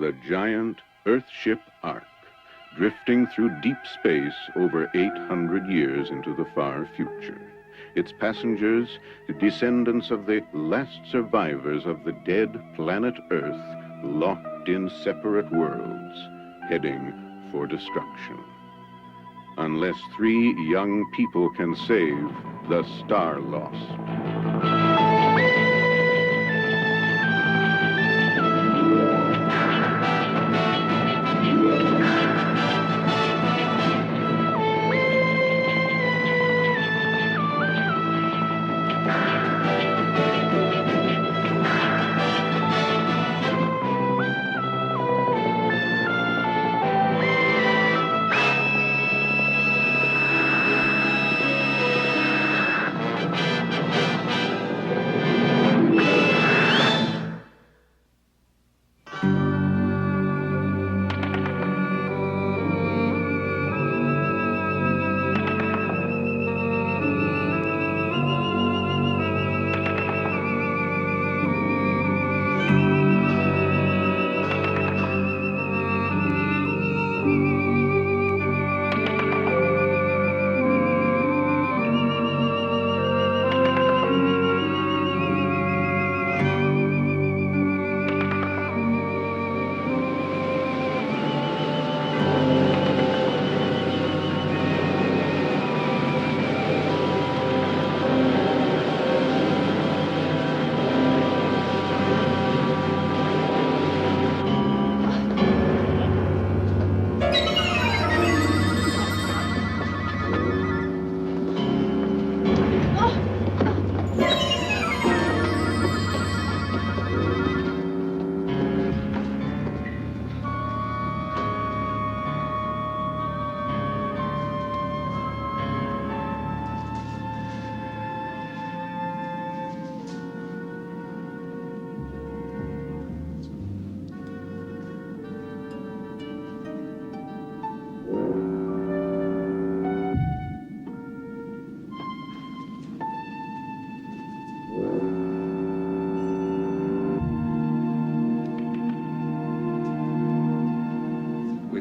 the giant Earthship Ark, drifting through deep space over 800 years into the far future. Its passengers, the descendants of the last survivors of the dead planet Earth, locked in separate worlds, heading for destruction. Unless 3 young people can save the Starlost.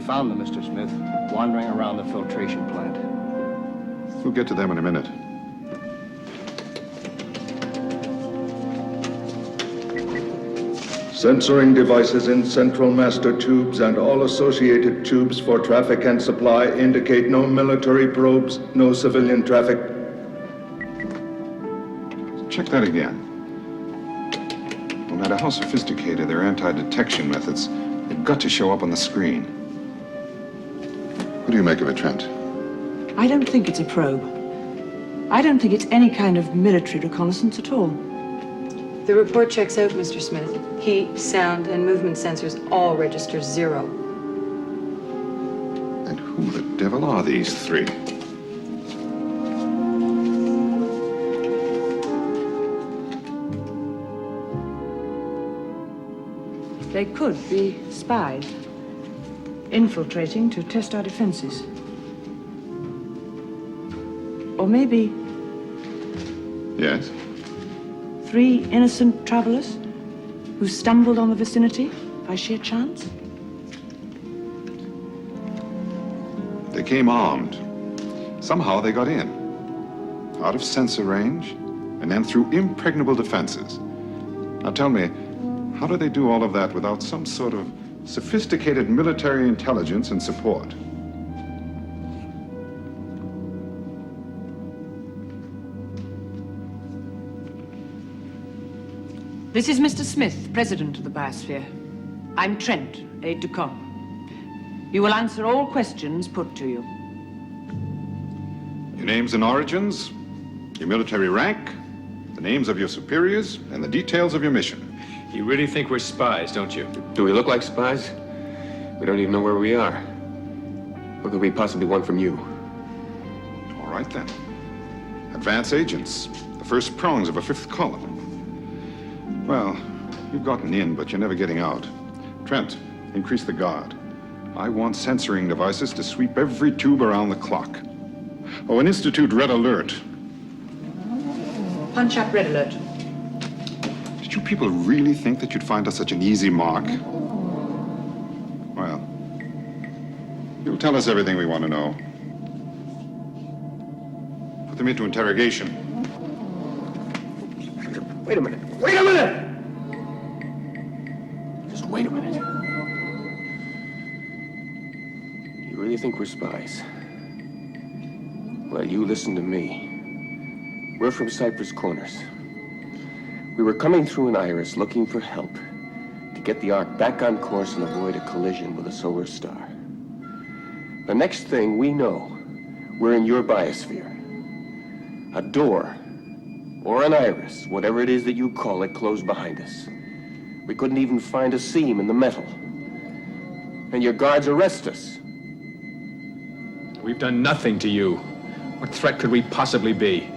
Found them, Mr. Smith, wandering around the filtration plant. We'll get to them in a minute. Censoring devices in central master tubes and all associated tubes for traffic and supply indicate no military probes, no civilian traffic. Check that again. No matter how sophisticated their anti-detection methods, they've got to show up on the screen. What do you make of it, Trent? I don't think it's a probe. I don't think it's any kind of military reconnaissance at all. The report checks out, Mr. Smith. Heat, sound, and movement sensors all register 0. And who the devil are these 3? They could be spies, infiltrating to test our defenses. Or maybe... Yes? 3 innocent travelers who stumbled on the vicinity by sheer chance? They came armed. Somehow they got in. Out of sensor range, and then through impregnable defenses. Now tell me, how do they do all of that without some sort of sophisticated military intelligence and support? This is Mr. Smith, President of the Biosphere. I'm Trent, aide-de-camp. You will answer all questions put to you. Your names and origins, your military rank, the names of your superiors, and the details of your mission. You really think we're spies, don't you? Do we look like spies? We don't even know where we are. Or could we possibly want from you? All right, then. Advance agents, the first prongs of a 5th column. Well, you've gotten in, but you're never getting out. Trent, increase the guard. I want censoring devices to sweep every tube around the clock. Oh, and institute red alert. Punch up red alert. Did you people really think that you'd find us such an easy mark? You'll tell us everything we want to know. Put them into interrogation. Wait a minute. Wait a minute! Just wait a minute. You really think we're spies? Well, you listen to me. We're from Cypress Corners. We were coming through an iris looking for help to get the Ark back on course and avoid a collision with a solar star. The next thing we know, we're in your biosphere. A door, or an iris, whatever it is that you call it, closed behind us. We couldn't even find a seam in the metal. And your guards arrest us. We've done nothing to you. What threat could we possibly be?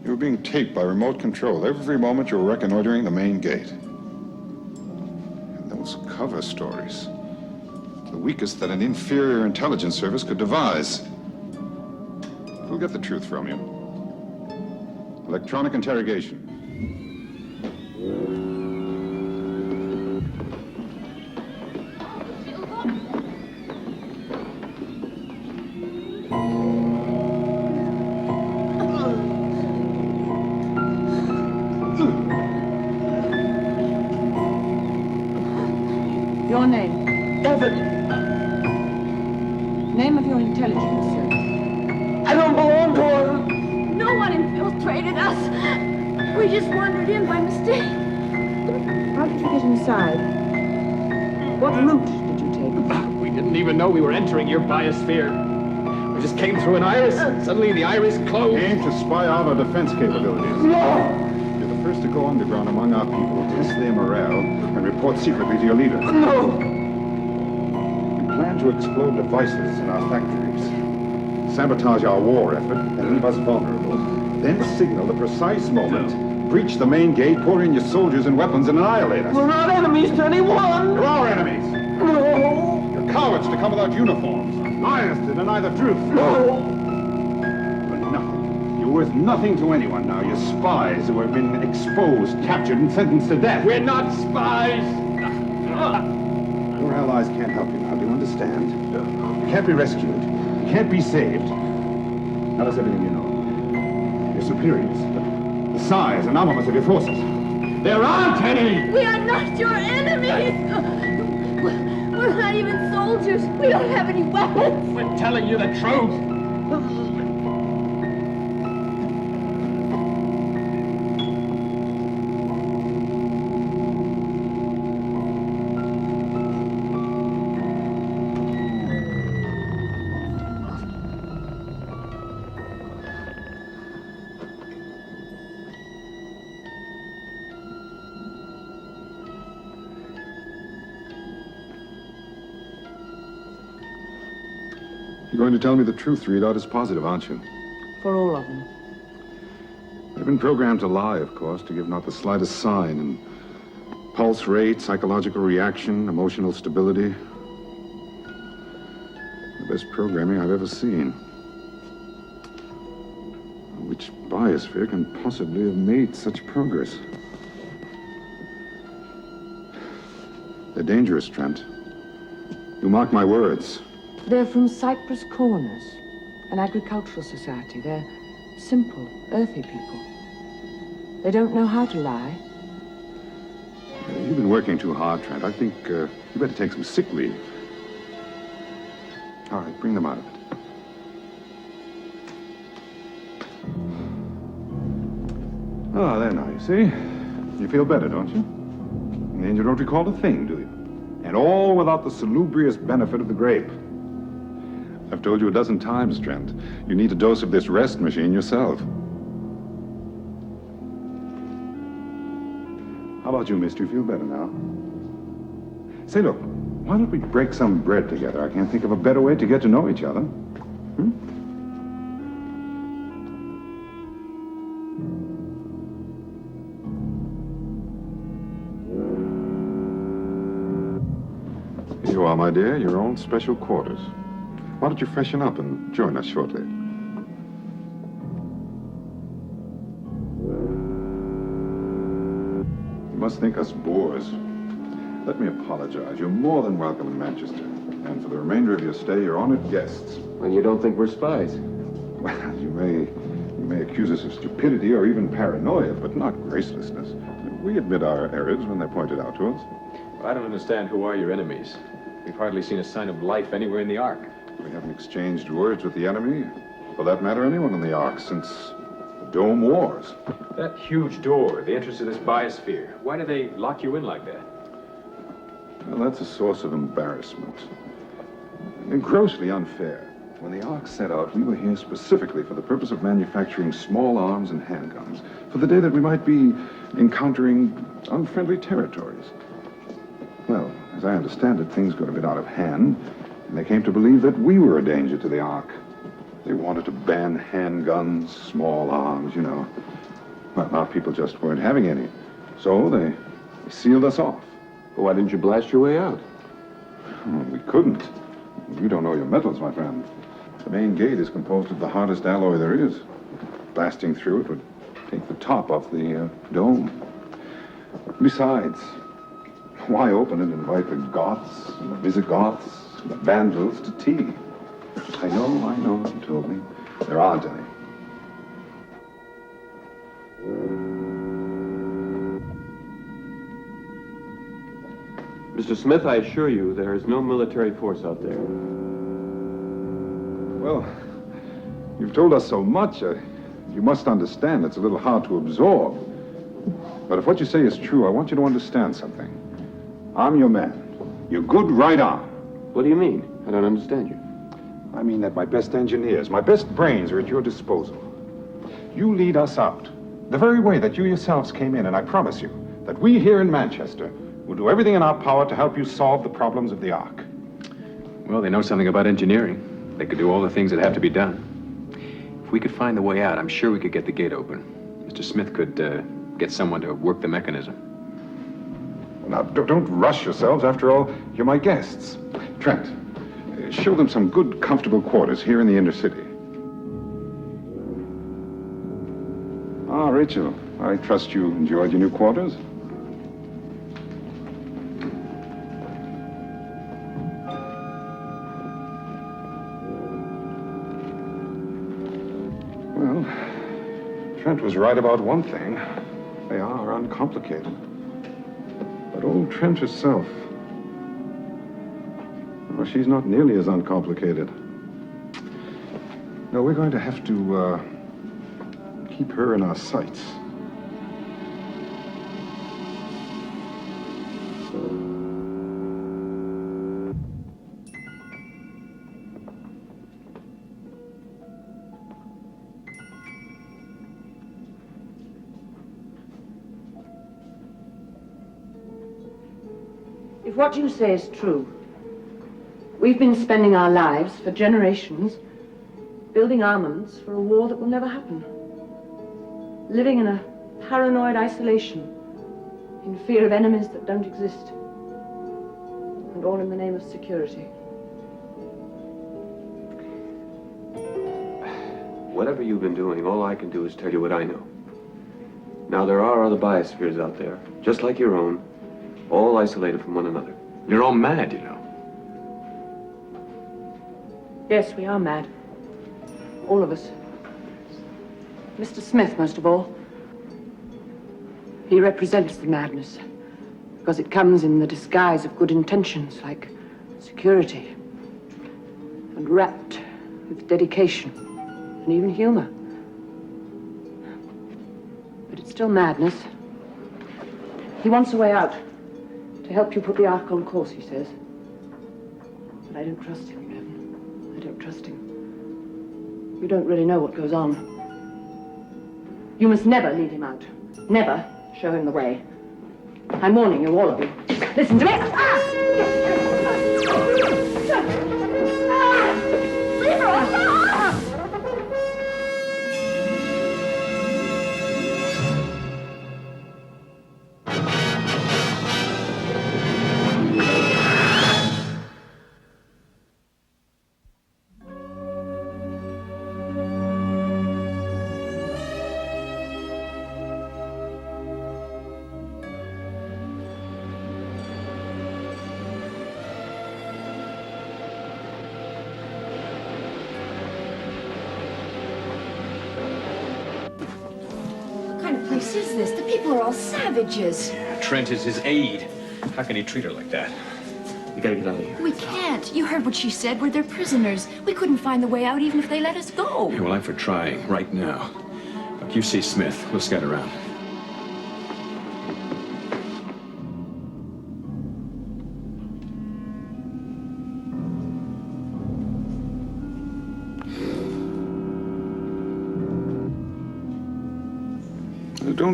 You were being taped by remote control every moment you were reconnoitering the main gate. And those cover stories. The weakest that an inferior intelligence service could devise. We'll get the truth from you. Electronic interrogation. Your name? Evan, Name of your intelligence, sir? I don't belong to her. No one infiltrated us. We just wandered in by mistake. How did you get inside? What route did you take? We didn't even know we were entering your biosphere. We just came through an iris. Suddenly the iris closed. Aim to spy out our defense capabilities. No! You're the first to go underground among our people, test their morale, and report secretly to your leader. No! We plan to explode devices in our factories, sabotage our war effort, and leave us vulnerable. Then signal the precise moment, breach the main gate, pour in your soldiers and weapons, and annihilate us. We're not enemies to anyone! You're our enemies. No! You're cowards to come without uniforms, liars to deny the truth. No! But nothing. You're worth nothing to anyone now. You're spies who have been exposed, captured, and sentenced to death. We're not spies! Your allies can't help you now, do you understand? You can't be rescued. You can't be saved. Tell us everything you know. Your superiors, the size and armaments of your forces. There aren't any! We are not your enemies. We're not even soldiers. We don't have any weapons. We're telling you the truth. You're going to tell me the truth, readout is positive, aren't you? For all of them. They've been programmed to lie, of course, to give not the slightest sign in pulse rate, psychological reaction, emotional stability. The best programming I've ever seen. Which biosphere can possibly have made such progress? They're dangerous, Trent. You mark my words. They're from Cypress Corners, an agricultural society. They're simple, earthy people. They don't know how to lie. You've been working too hard, Trent. I think you better take some sick leave. All right, bring them out of it. Ah, there now, you see? You feel better, don't you? And you don't recall a thing, do you? And all without the salubrious benefit of the grape. I've told you a dozen times, Trent. You need a dose of this rest machine yourself. How about you, mister? You feel better now? Say, look, why don't we break some bread together? I can't think of a better way to get to know each other. Hmm? my dear, your own special quarters. Why don't you freshen up and join us shortly? You must think us bores. Let me apologize. You're more than welcome in Manchester. And for the remainder of your stay, you're honored guests. And you don't think we're spies? Well, you may accuse us of stupidity or even paranoia, but not gracelessness. We admit our errors when they're pointed out to us. I don't understand who are your enemies. We've hardly seen a sign of life anywhere in the Ark. We haven't exchanged words with the enemy, for that matter, anyone in the Ark, since the Dome Wars. That huge door, the entrance to this biosphere, why do they lock you in like that? Well, that's a source of embarrassment. And grossly unfair. When the Ark set out, we were here specifically for the purpose of manufacturing small arms and handguns, for the day that we might be encountering unfriendly territories. Well, as I understand it, things got a bit out of hand, and they came to believe that we were a danger to the Ark. They wanted to ban handguns, small arms, you know. Well, our people just weren't having any, so they sealed us off. Well, why didn't you blast your way out? Oh, we couldn't. You don't know your metals, my friend. The main gate is composed of the hardest alloy there is. Blasting through it would take the top off the dome. Besides, why open and invite the Goths, and the Visigoths, and the Vandals to tea? I know, you told me. There aren't any. Mr. Smith, I assure you there is no military force out there. Well, you've told us so much, you must understand it's a little hard to absorb. But if what you say is true, I want you to understand something. I'm your man. Your good right arm. What do you mean? I don't understand you. I mean that my best engineers, my best brains are at your disposal. You lead us out, the very way that you yourselves came in, and I promise you that we here in Manchester will do everything in our power to help you solve the problems of the Ark. Well, they know something about engineering. They could do all the things that have to be done. If we could find the way out, I'm sure we could get the gate open. Mr. Smith could get someone to work the mechanism. Now, don't rush yourselves. After all, you're my guests. Trent, show them some good, comfortable quarters here in the inner city. Ah, Rachel, I trust you enjoyed your new quarters? Well, Trent was right about one thing. They are uncomplicated. But old Trent herself, well, she's not nearly as uncomplicated. No, we're going to have to keep her in our sights. If what you say is true, we've been spending our lives for generations building armaments for a war that will never happen. Living in a paranoid isolation, in fear of enemies that don't exist. And all in the name of security. Whatever you've been doing, all I can do is tell you what I know. Now, there are other biospheres out there, just like your own, all isolated from one another. You're all mad, you know. Yes, we are mad. All of us. Mr. Smith, most of all. He represents the madness, because it comes in the disguise of good intentions, like security, and wrapped with dedication, and even humor. But it's still madness. He wants a way out, to help you put the Ark on course, he says. But I don't trust him, Reverend. I don't trust him. You don't really know what goes on. You must never lead him out. Never show him the way. I'm warning you, all of you. Listen to me. Leave her alone! place is this? The people are all savages. Trent is his aide. How can he treat her like that? We gotta get out of here. We can't. You heard what she said. We're their prisoners. We couldn't find the way out even if they let us go. Yeah, well, I'm for trying right now. Look, you see Smith. We'll scout around.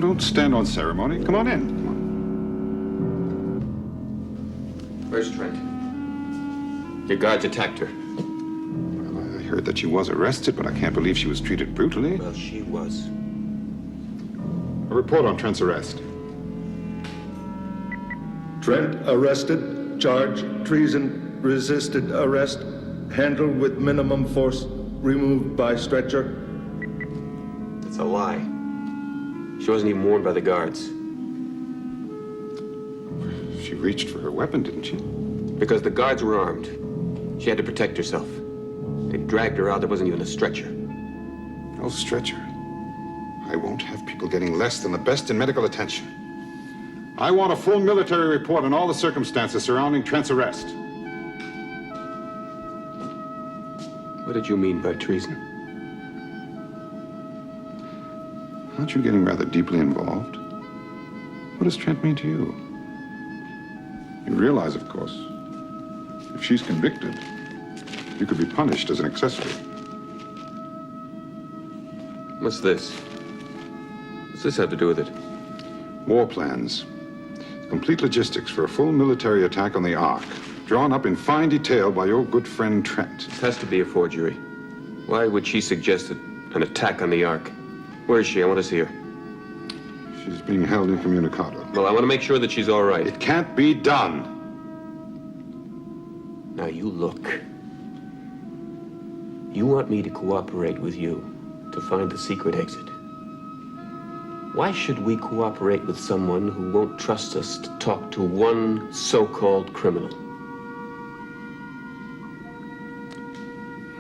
Don't stand on ceremony. Come on in. Come on. Where's Trent? Your guards attacked her. Well, I heard that she was arrested, but I can't believe she was treated brutally. Well, she was. A report on Trent's arrest. Trent arrested, charged treason, resisted arrest, handled with minimum force, removed by stretcher. It's a lie. She wasn't even warned by the guards. She reached for her weapon, didn't she? Because the guards were armed. She had to protect herself. They dragged her out. There wasn't even a stretcher. No stretcher. I won't have people getting less than the best in medical attention. I want a full military report on all the circumstances surrounding Trent's arrest. What did you mean by treason? Aren't you getting rather deeply involved? What does Trent mean to you? You realize, of course, if she's convicted, you could be punished as an accessory. What's this? What's this have to do with it? War plans. Complete logistics for a full military attack on the Ark, drawn up in fine detail by your good friend Trent. This has to be a forgery. Why would she suggest an attack on the Ark? Where is she? I want to see her. She's being held incommunicado. Well, I want to make sure that she's all right. It can't be done. Now, you look. You want me to cooperate with you to find the secret exit. Why should we cooperate with someone who won't trust us to talk to one so-called criminal?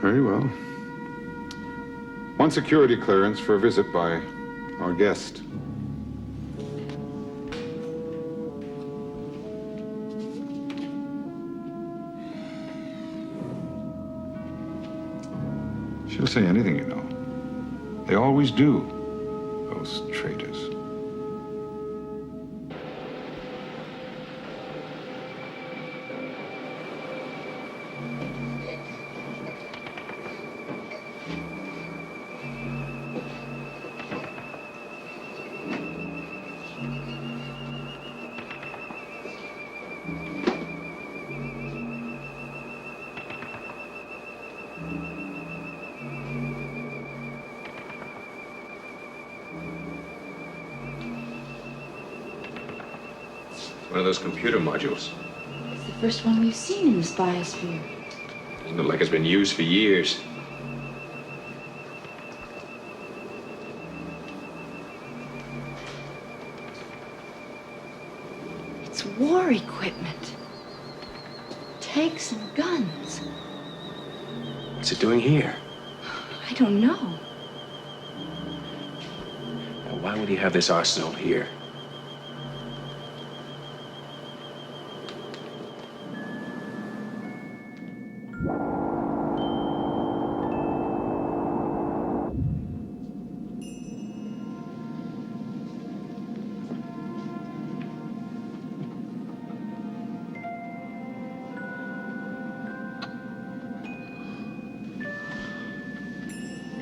Very well. One security clearance for a visit by our guest. She'll say anything, you know. They always do, those traitors. One of those computer modules. It's the first one we've seen in this biosphere. Doesn't look like it's been used for years. It's war equipment. Tanks and guns. What's it doing here? I don't know. Now, why would he have this arsenal here?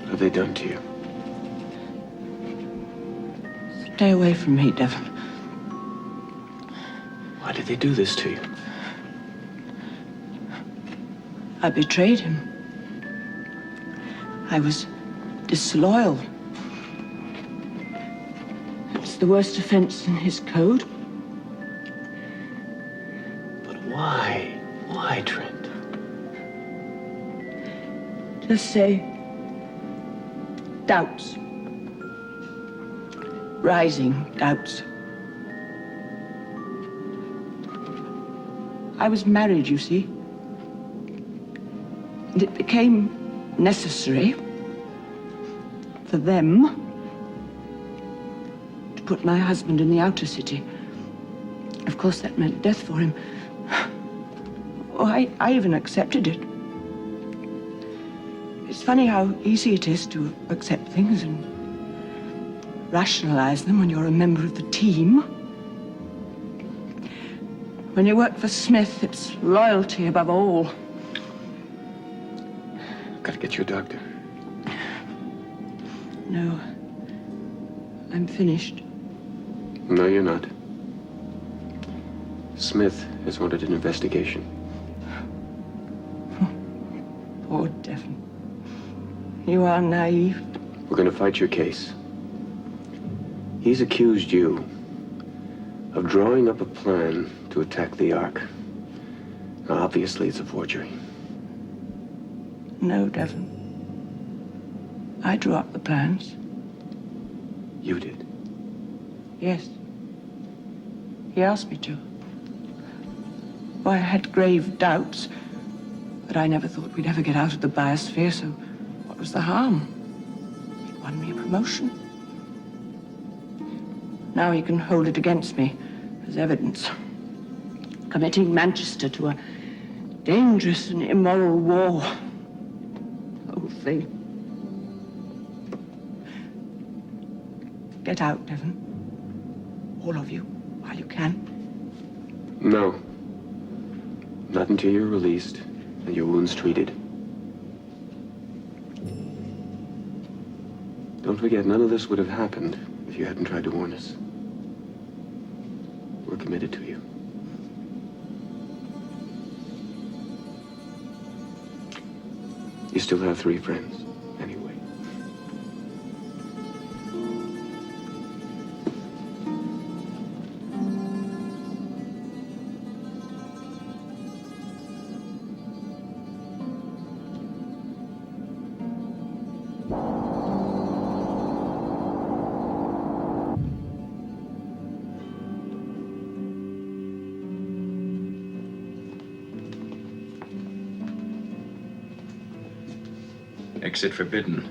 What have they done to you? Stay away from me, Devon. Why did they do this to you? I betrayed him. I was disloyal. It's the worst offense in his code. But why? Why, Trent? Just say doubts. Rising doubts. I was married, you see. And it became necessary for them to put my husband in the outer city. Of course, that meant death for him. Oh, I even accepted it. It's funny how easy it is to accept things and rationalize them when you're a member of the team. When you work for Smith, it's loyalty above all. Gotta get you a doctor. No. I'm finished. No, you're not. Smith has ordered an investigation. Poor Devon. You are naive. We're gonna fight your case. He's accused you of drawing up a plan to attack the Ark. Now, obviously, it's a forgery. No, Devon. I drew up the plans. You did? Yes. He asked me to. Well, I had grave doubts, but I never thought we'd ever get out of the biosphere, so what was the harm? It won me a promotion. Now he can hold it against me as evidence. Committing Manchester to a dangerous and immoral war. The whole thing. Get out, Devon. All of you, while you can. No. Not until you're released and your wounds treated. Don't forget, none of this would have happened if you hadn't tried to warn us. We're committed to you. You still have 3 friends, anyway. Exit forbidden.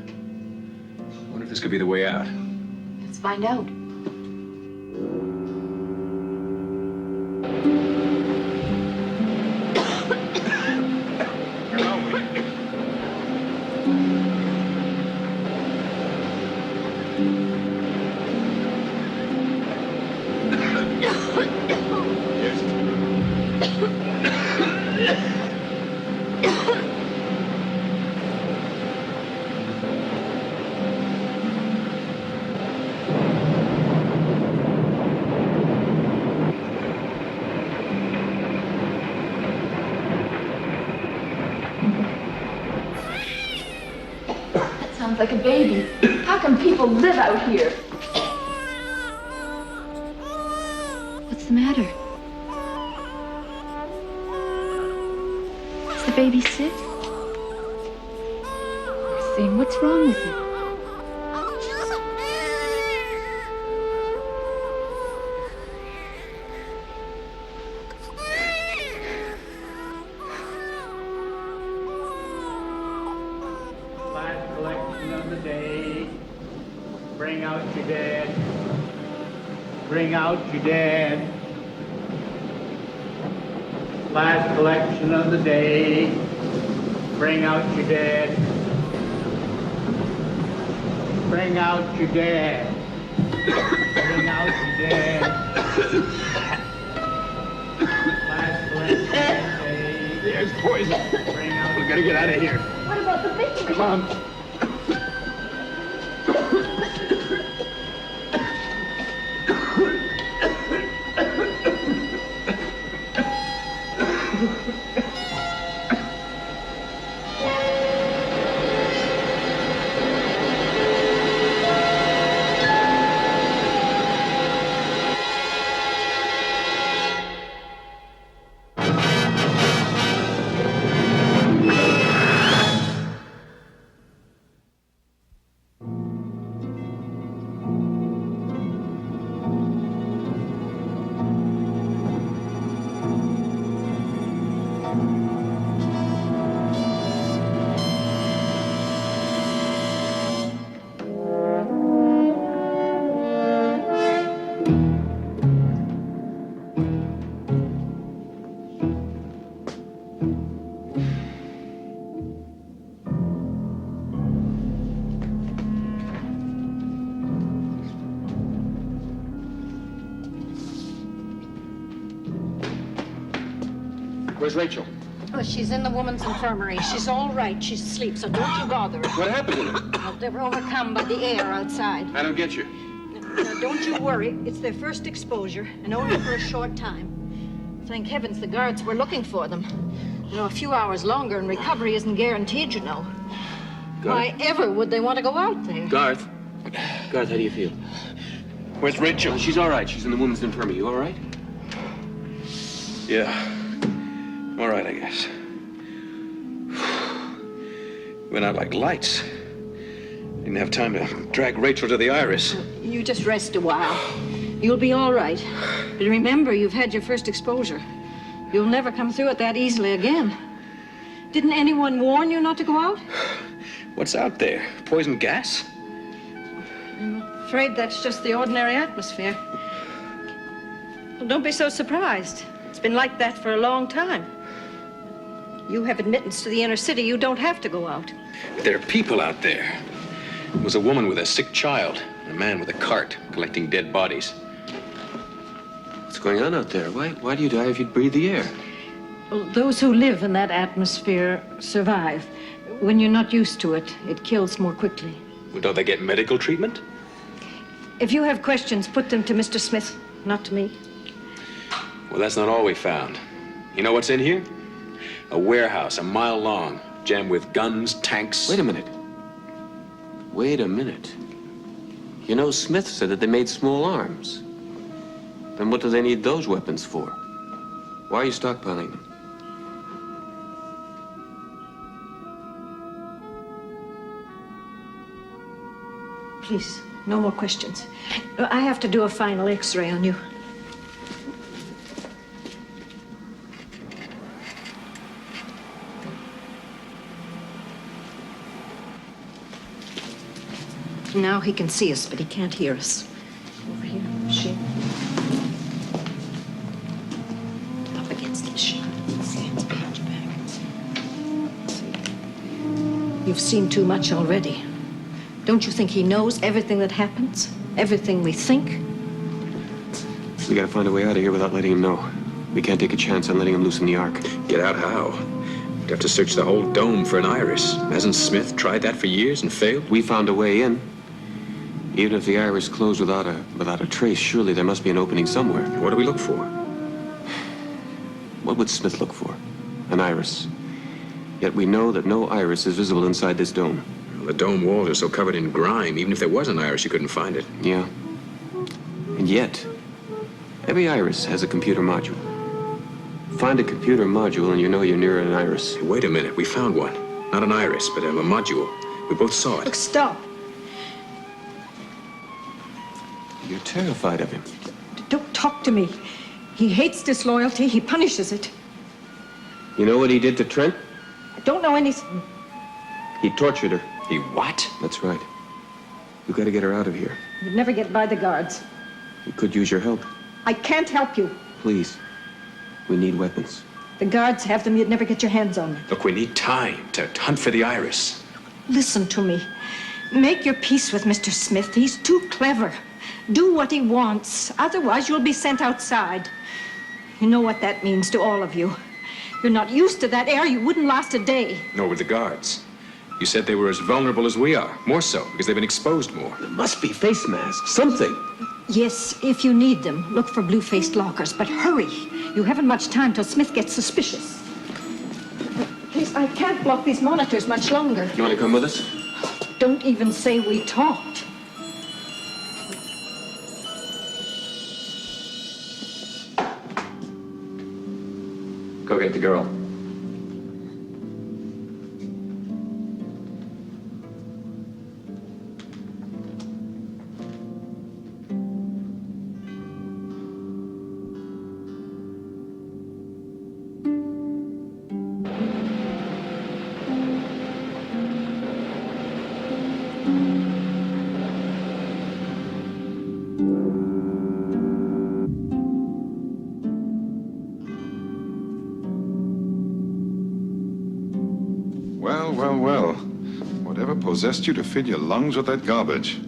I wonder if this could be the way out. Let's find out. Sounds like a baby. How can people live out here? What's the matter? Is the baby sick? Poor thing, what's wrong with it? Last collection of the day. Bring out your dead. Bring out your dead. Last collection of the day. Bring out your dead. Bring out your dead. Bring out your dead. Last collection of the day. There's poison. Bring out. We gotta get out of here. What about the baby? Come on. Where's Rachel? Oh, she's in the woman's infirmary. She's all right. She's asleep, so don't you bother her. What happened to them? Well, they were overcome by the air outside. I don't get you. Now, don't you worry. It's their first exposure, and only for a short time. Thank heavens the guards were looking for them. You know, a few hours longer and recovery isn't guaranteed, you know. Why ever would they want to go out there? Garth, how do you feel? Where's Rachel? She's all right. She's in the women's infirmary. You all right? Yeah. All right, I guess. Went out like lights. Didn't have time to drag Rachel to the Iris. You just rest a while. You'll be all right. But remember, you've had your first exposure. You'll never come through it that easily again. Didn't anyone warn you not to go out? What's out there? Poison gas? I'm afraid that's just the ordinary atmosphere. Well, don't be so surprised. It's been like that for a long time. You have admittance to the inner city. You don't have to go out. There are people out there. There was a woman with a sick child, and a man with a cart collecting dead bodies. What's going on out there? Why do you die if you breathe the air? Well, those who live in that atmosphere survive. When you're not used to it, it kills more quickly. Well, don't they get medical treatment? If you have questions, put them to Mr. Smith, not to me. Well, that's not all we found. You know what's in here? A warehouse a mile long, jammed with guns, tanks. Wait a minute. You know, Smith said that they made small arms. Then what do they need those weapons for? Why are you stockpiling them? Please, no more questions. I have to do a final X-ray on you. Now he can see us, but he can't hear us. Over here, she. Up against the machine. Hands behind your back. You've seen too much already. Don't you think he knows everything that happens? Everything we think? We gotta find a way out of here without letting him know. We can't take a chance on letting him loose in the Ark. Get out how? We'd have to search the whole dome for an iris. Hasn't Smith tried that for years and failed? We found a way in. Even if the iris closed without a trace, surely there must be an opening somewhere. What do we look for? What would Smith look for? An iris. Yet we know that no iris is visible inside this dome. Well, the dome walls are so covered in grime, even if there was an iris, you couldn't find it. Yeah. And yet, every iris has a computer module. Find a computer module and you know you're near an iris. Hey, wait a minute, we found one. Not an iris, but a module. We both saw it. Look, stop. You're terrified of him. Don't talk to me. He hates disloyalty. He punishes it. You know what he did to Trent? I don't know anything. He tortured her. He what? That's right. You gotta get her out of here. You'd never get by the guards. We could use your help. I can't help you. Please. We need weapons. The guards have them. You'd never get your hands on them. Look, we need time to hunt for the iris. Listen to me. Make your peace with Mr. Smith. He's too clever. Do what he wants. Otherwise, you'll be sent outside. You know what that means to all of you. You're not used to that air. You wouldn't last a day. Nor would the guards. You said they were as vulnerable as we are. More so, because they've been exposed more. There must be face masks. Something. Yes, if you need them, look for blue-faced lockers. But hurry. You haven't much time till Smith gets suspicious. Please, I can't block these monitors much longer. You want to come with us? Don't even say we talked. Go get the girl. Well. Whatever possessed you to fill your lungs with that garbage?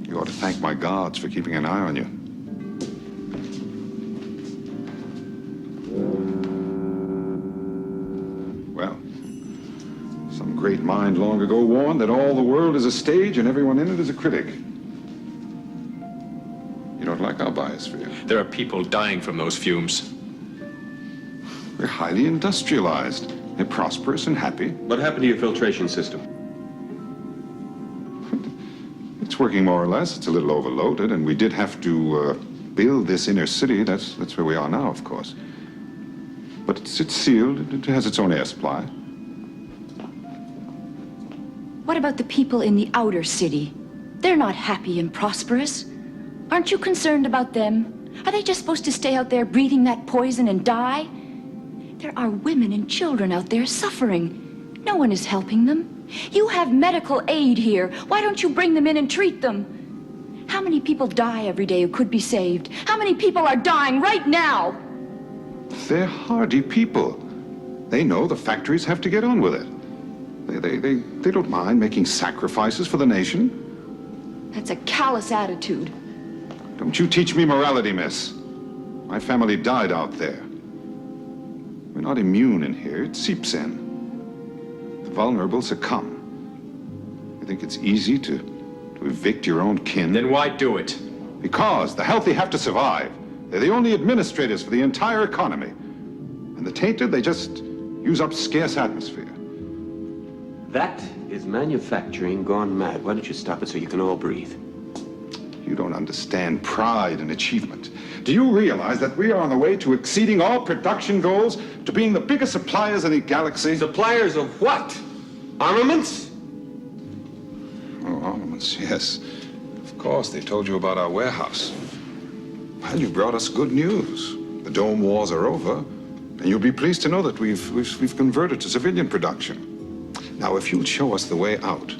You ought to thank my guards for keeping an eye on you. mind long ago warned that all the world is a stage and everyone in it is a critic. You don't like our biosphere. There are people dying from those fumes. We're highly industrialized. They're prosperous and happy. What happened to your filtration system? It's working more or less. It's a little overloaded, and we did have to build this inner city. That's where we are now, of course. But it's sealed. It has its own air supply. What about the people in the outer city? They're not happy and prosperous. Aren't you concerned about them? Are they just supposed to stay out there breathing that poison and die? There are women and children out there suffering. No one is helping them. You have medical aid here. Why don't you bring them in and treat them? How many people die every day who could be saved? How many people are dying right now? They're hardy people. They know the factories have to get on with it. They don't mind making sacrifices for the nation. That's a callous attitude. Don't you teach me morality, miss. My family died out there. We're not immune in here. It seeps in. The vulnerable succumb. You think it's easy to evict your own kin? Then why do it? Because the healthy have to survive. They're the only administrators for the entire economy. And the tainted, they just use up scarce atmosphere. That is manufacturing gone mad. Why don't you stop it so you can all breathe? You don't understand pride and achievement. Do you realize that we are on the way to exceeding all production goals, to being the biggest suppliers in the galaxy? Suppliers of what? Armaments? Oh, armaments, yes. Of course, they told you about our warehouse. Well, you brought us good news. The dome wars are over, and you'll be pleased to know that we've converted to civilian production. Now, if you'll show us the way out,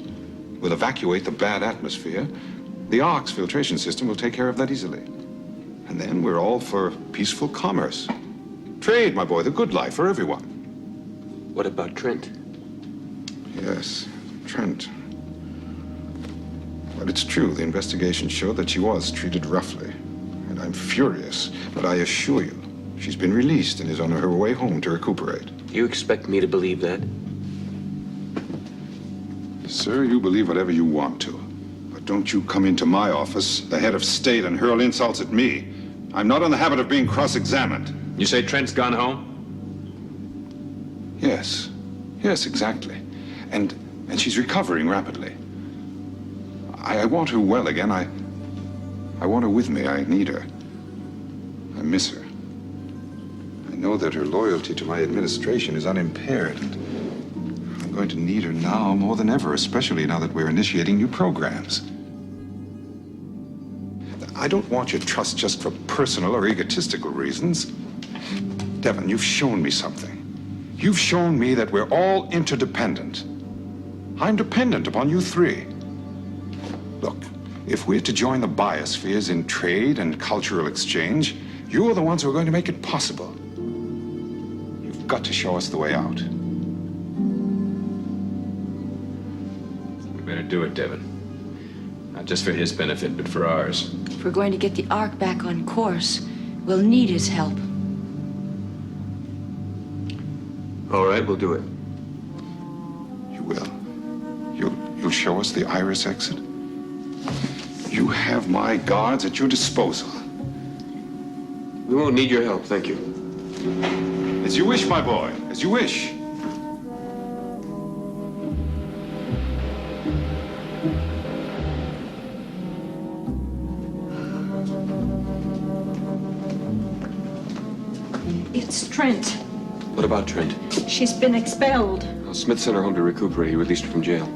we'll evacuate the bad atmosphere. The Ark's filtration system will take care of that easily. And then we're all for peaceful commerce. Trade, my boy, the good life for everyone. What about Trent? Yes, Trent. Well, it's true. The investigation showed that she was treated roughly. And I'm furious. But I assure you, she's been released and is on her way home to recuperate. You expect me to believe that? Sir, you believe whatever you want to. But don't you come into my office, the head of state, and hurl insults at me. I'm not in the habit of being cross-examined. You say Trent's gone home? Yes. Yes, exactly. And she's recovering rapidly. I want her well again. I want her with me. I need her. I miss her. I know that her loyalty to my administration is unimpaired. I'm going to need her now more than ever, especially now that we're initiating new programs. I don't want your trust just for personal or egotistical reasons. Devon, you've shown me something. You've shown me that we're all interdependent. I'm dependent upon you three. Look, if we're to join the biospheres in trade and cultural exchange, you're the ones who are going to make it possible. You've got to show us the way out. We better do it, Devon. Not just for his benefit, but for ours. If we're going to get the Ark back on course, we'll need his help. All right, we'll do it. You will. You'll show us the Iris exit? You have my guards at your disposal. We won't need your help, thank you. As you wish, my boy, as you wish. It's Trent. What about Trent? She's been expelled. Well, Smith sent her home to recuperate. He released her from jail.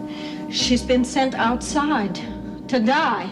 She's been sent outside to die.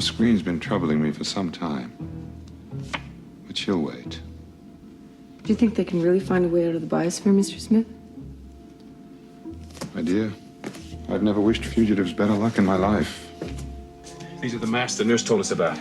screen's been troubling me for some time. But she'll wait. Do you think they can really find a way out of the biosphere, Mr. Smith? My dear, I've never wished fugitives better luck in my life. These are the masks the nurse told us about.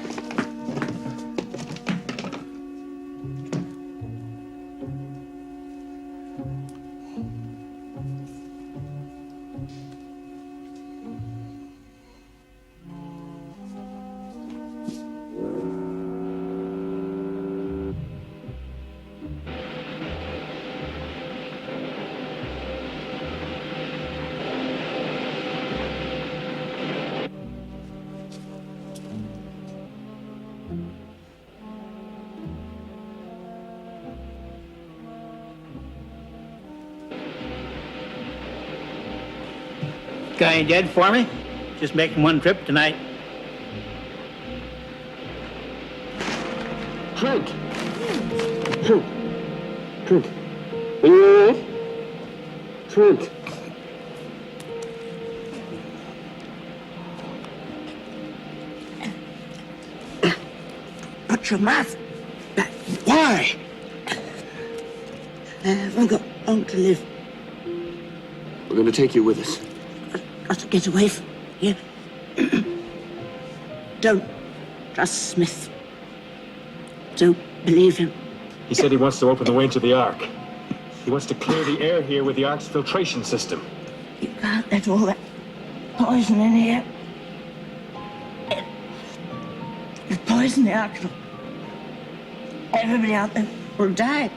Guy ain't dead for me. Just making one trip tonight. Trent! Trent! Trent! Are you all right? Trent! Put your mouth back. Why? I haven't got long to live. We're going to take you with us. Got to get away from here. Don't trust Smith. Don't believe him. He said he wants to open the way into the Ark. He wants to clear the air here with the Ark's filtration system. You can't let all that poison in here. You poison the Ark. Everybody out there will die.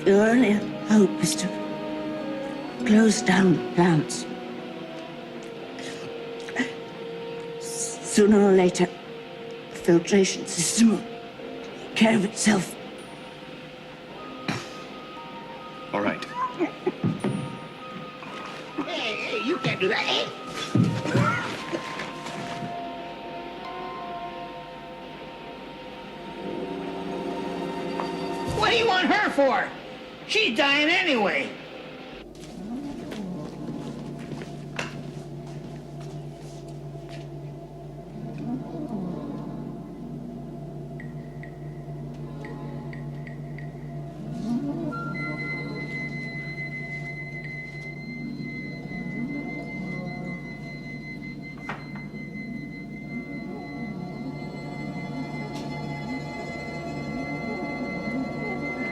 Your only hope is to close down the plants. Sooner or later, the filtration system will take care of itself. All right. Hey, you can't do that. Hey. What do you want her for? She's dying anyway.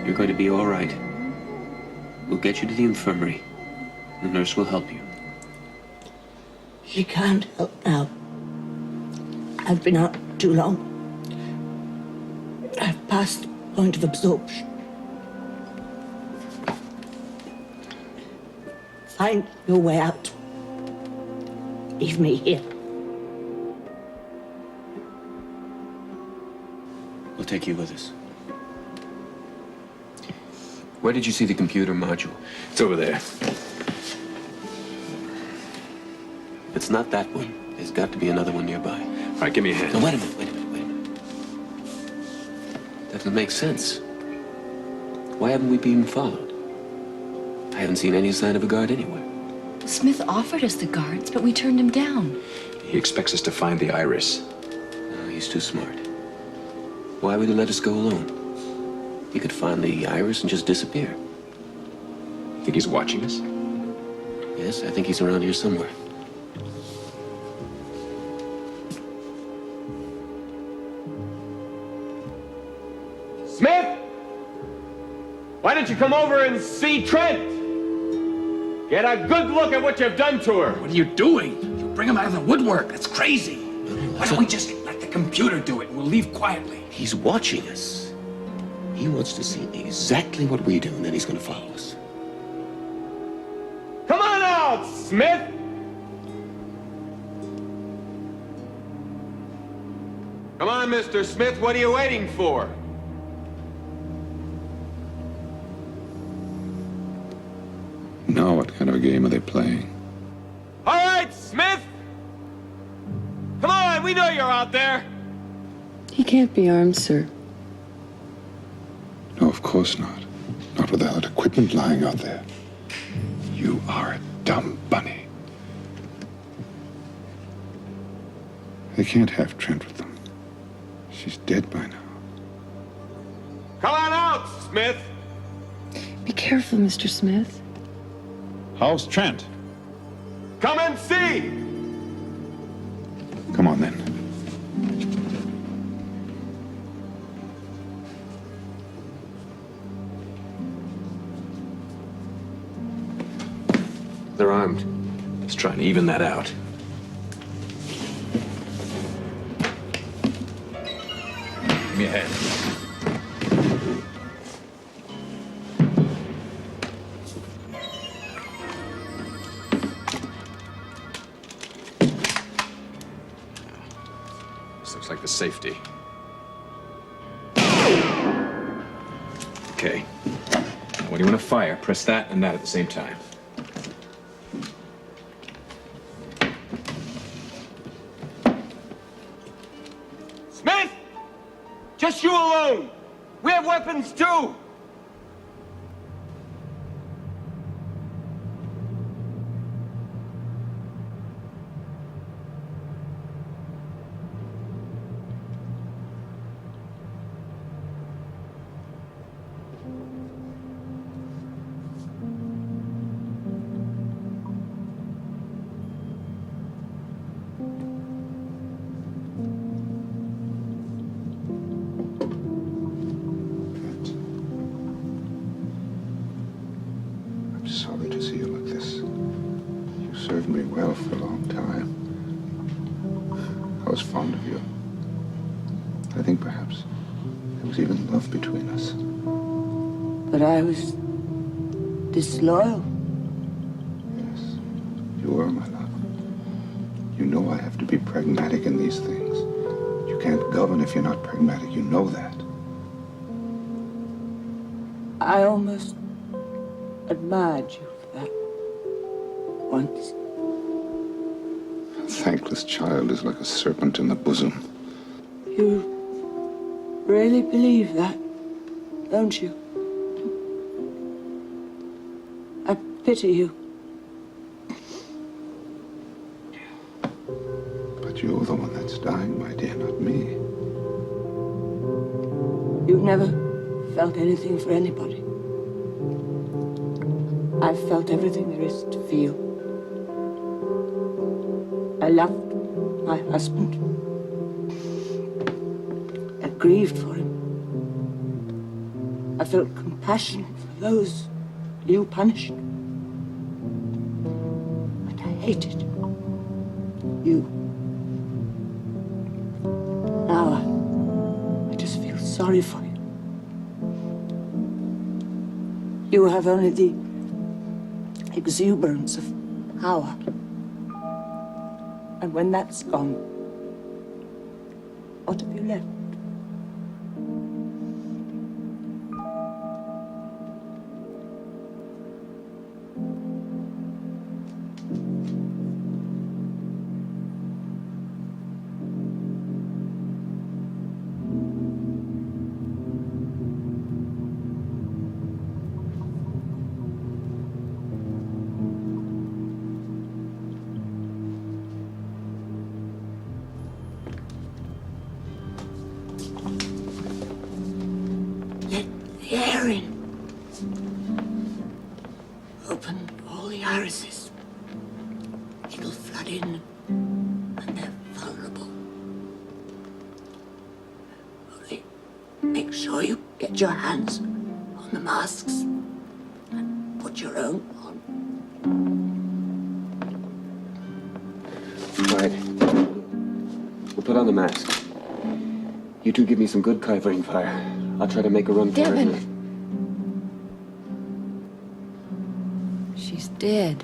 You're going to be all right. We'll get you to the infirmary. The nurse will help you. She can't help now. I've been out too long. I've passed the point of absorption. Find your way out. Leave me here. We'll take you with us. Where did you see the computer module? It's over there. If it's not that one, there's got to be another one nearby. All right, give me a hand. No, wait a minute. Doesn't make sense. Why haven't we been followed? I haven't seen any sign of a guard anywhere. Smith offered us the guards, but we turned him down. He expects us to find the iris. No, he's too smart. Why would he let us go alone? He could find the iris and just disappear. Think he's watching us? Yes, I think he's around here somewhere. Smith! Why don't you come over and see Trent? Get a good look at what you've done to her. What are you doing? You bring him out of the woodwork. That's crazy. Why don't we just let the computer do it and we'll leave quietly? He's watching us. He wants to see exactly what we do, and then he's going to follow us. Come on out, Smith! Come on, Mr. Smith, what are you waiting for? Now, what kind of a game are they playing? All right, Smith! Come on, we know you're out there. He can't be armed, sir. No, of course not. Not with all that equipment lying out there. You are a dumb bunny. They can't have Trent with them. She's dead by now. Come on out, Smith! Be careful, Mr. Smith. How's Trent? Come and see! Come on, then. They're armed. Let's try and even that out. Give me a hand. This looks like the safety. Okay. Now, when you want to fire, press that and that at the same time. Smith! Just you alone! We have weapons too! I'm sorry to see you like this. You served me well for a long time. I was fond of you. I think perhaps there was even love between us. But I was disloyal. Yes, you were my love. You know I have to be pragmatic in these things. You can't govern if you're not pragmatic. You know that. I almost admired you for that. Once. A thankless child is like a serpent in the bosom. You really believe that, don't you? I pity you. But you're the one that's dying, my dear, not me. You've never felt anything for anybody. I've felt everything there is to feel. I loved my husband. I grieved for him. I felt compassion for those you punished. But I hated you. Now I just feel sorry for you. You have only the exuberance of power. And when that's gone, what have you left? The air in. Open all the irises. It'll flood in, and they're vulnerable. Only make sure you get your hands on the masks and put your own on. All right. We'll put on the mask. You two give me some good covering fire. I'll try to make a run for Devin. it. She's dead.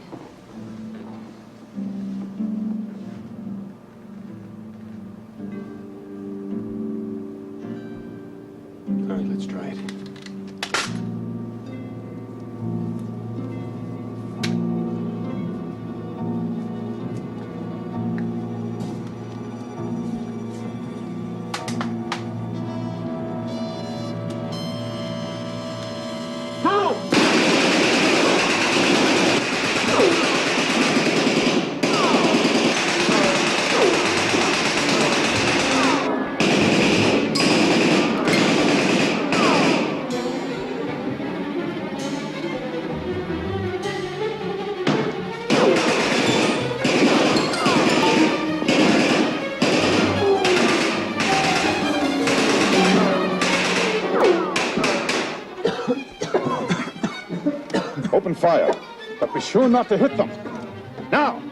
All right, let's try it. open fire, but be sure not to hit them. Now!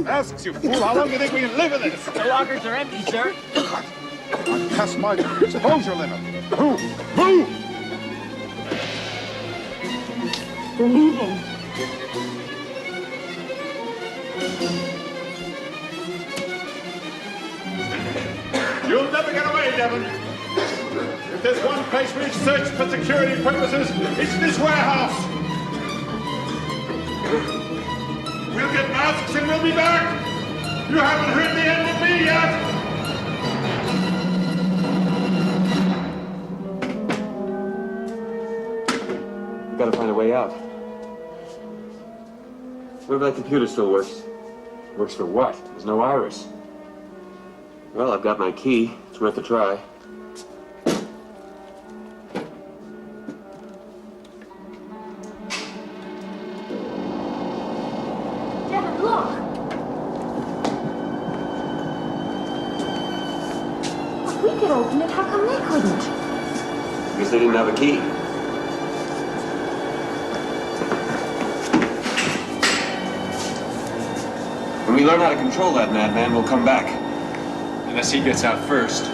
Masks, you fool! How long do you think we can live in this? The lockers are empty, sir. I'm past my exposure limit. Move! Move! They're leaving. You'll never get away, Devon. If there's one place we've searched for security purposes, it's this warehouse. We'll get masks and we'll be back. You haven't heard the end of me yet. Gotta find a way out. What if that computer still works? Works for what? There's no iris. Well, I've got my key. It's worth a try. Devin, look! If we could open it, how come they couldn't? Because they didn't have a key. When we learn how to control that madman, we'll come back. Unless he gets out first.